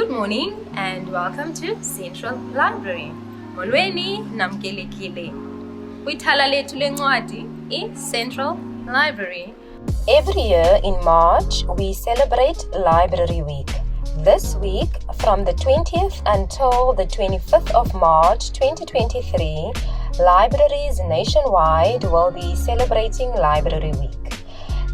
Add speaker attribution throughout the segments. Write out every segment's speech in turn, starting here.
Speaker 1: Good morning and welcome to Central Library. Molweni namkelekile. Kwithala lethu lencwadi Central Library.
Speaker 2: Every year in March, we celebrate Library Week. This week, from the 20th until the 25th of March 2023, libraries nationwide will be celebrating Library Week.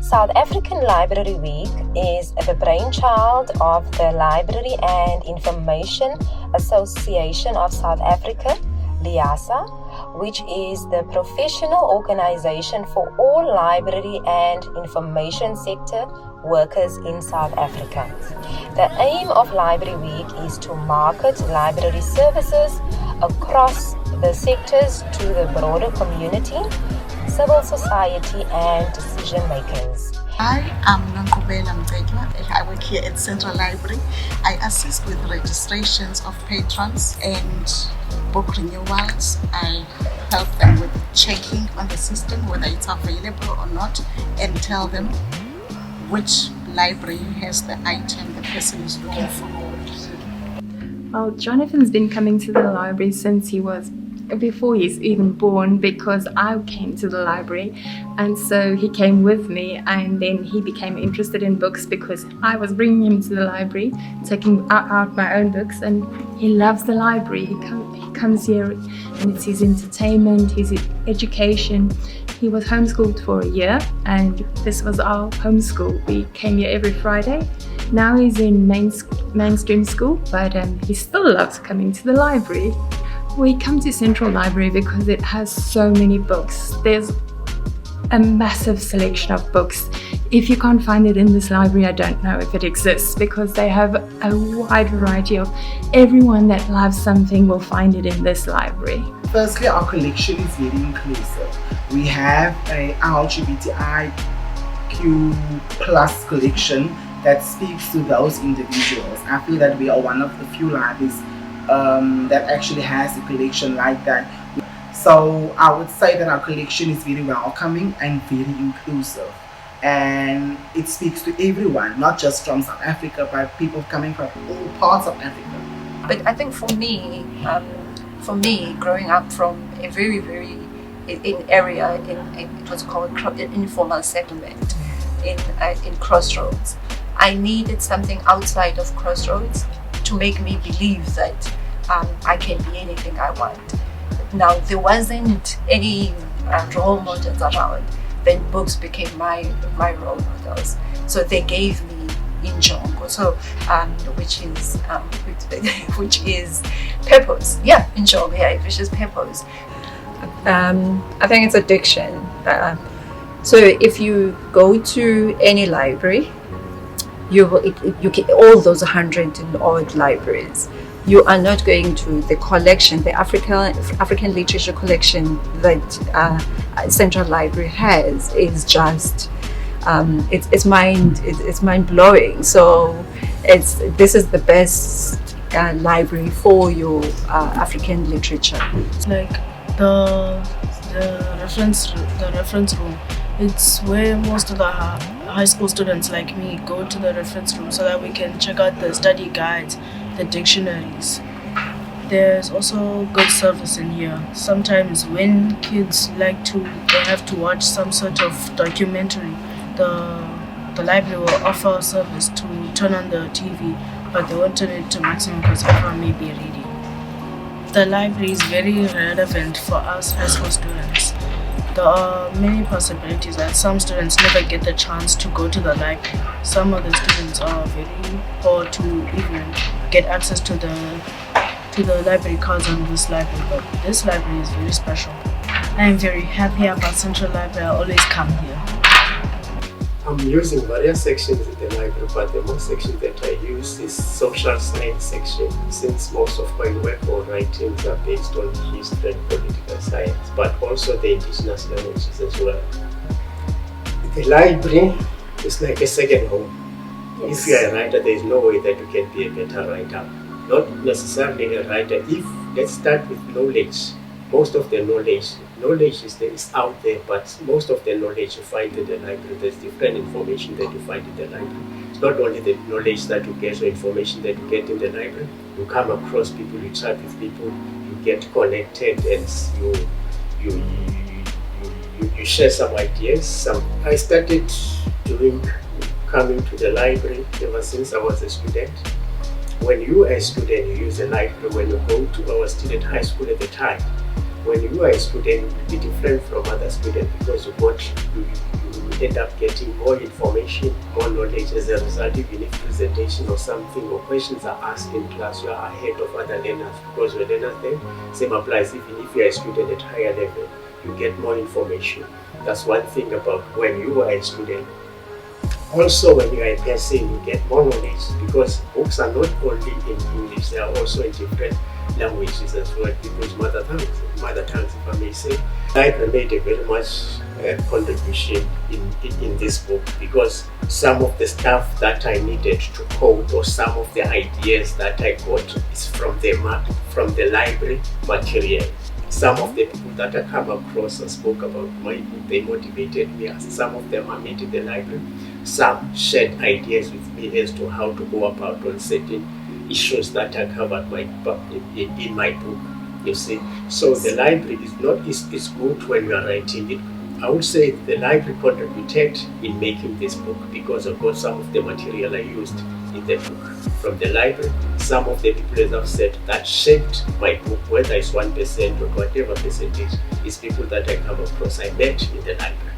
Speaker 2: South African Library Week is the brainchild of the Library and Information Association of South Africa, LIASA, which is the professional organization for all library and information sector workers in South Africa. The aim of Library Week is to market library services across the sectors to the broader community, civil society and decision makers.
Speaker 3: I am Nankubela Mtegwa. I work here at Central Library. I assist with registrations of patrons and book renewals. I help them with checking on the system whether it's available or not, and tell them which library has the item the person is looking for.
Speaker 4: Well, Jonathan's been coming to the library since before he's even born, because I came to the library, and so he came with me, and then he became interested in books because I was bringing him to the library, taking out my own books, and he loves the library. He comes here and it's his entertainment, his education. He was homeschooled for a year, and this was our homeschool. We came here every Friday. Now he's in mainstream school, but he still loves coming to the library. We come to Central Library because it has so many books. There's a massive selection of books. If you can't find it in this library, I don't know if it exists, because they have a wide variety of everyone that loves something will find it in this library.
Speaker 5: Firstly, our collection is very inclusive. We have a LGBTIQ plus collection that speaks to those individuals. I feel that we are one of the few libraries that actually has a collection like that. So I would say that our collection is very welcoming and very inclusive, and it speaks to everyone, not just from South Africa, but people coming from all parts of Africa.
Speaker 6: But I think for me, growing up from a very area in what's called an informal settlement in Crossroads, I needed something outside of Crossroads to make me believe that I can be anything I want. Now, there wasn't any role models around. Then books became my role models. So they gave me Injongo, which is purpose. Yeah, Injongo, yeah, which is purpose.
Speaker 7: I think it's addiction. So if you go to any library, you get all those 100 and odd libraries. You are not going to the collection, the African literature collection that Central Library has is just it's mind blowing. So this is the best library for your African literature.
Speaker 8: Like the reference room. It's where most of the high school students like me go to the reference room so that we can check out the study guides, the dictionaries. There's also good service in here. Sometimes when kids they have to watch some sort of documentary, the library will offer service to turn on the TV, but they won't turn it to maximum because everyone may be reading. The library is very relevant for us high school students. There are many possibilities that some students never get the chance to go to the library. Some of the students are very poor to even get access to the library cards on this library, but this library is very special. I am very happy about Central Library. I always come here.
Speaker 9: I'm using various sections in the library, but the most section that I use is social science section, since most of my work or writings are based on history and political science, but also the indigenous languages as well. The library is like a second home. Yes. If you are a writer, there is no way that you can be a better writer. Not necessarily a writer. Let's start with knowledge. most of the knowledge is out there, but most of the knowledge you find in the library. There's different information that you find in the library. It's not only the knowledge that you get or information that you get in the library. You come across people, you chat with people, you get connected, and you share some ideas. I started coming to the library ever since I was a student. When you are a student, you use the library. When you go to our student high school at the time, when you are a student, you will be different from other students because you end up getting more information, more knowledge as a result. Even if presentation or something or questions are asked in class, you are ahead of other learners because your learners then. Same applies even if you are a student at higher level, you get more information. That's one thing about when you are a student. Also, when you are a person, you get more knowledge because books are not only in English, they are also in different languages as well, people's mother tongues, if I may say. I made a very much contribution in this book because some of the stuff that I needed to code or some of the ideas that I got is from the library material. Some of the people that I come across and spoke about my book, they motivated me. Some of them I met in the library. Some shared ideas with me as to how to go about on certain issues that I covered in my book. You see, so the library is good when you are writing it. I would say the library contributed in making this book because I got some of the material I used in the book from the library. Some of the people, as I've said, that shaped my book, whether it's 1% or whatever percentage, is people that I come across, I met in the library.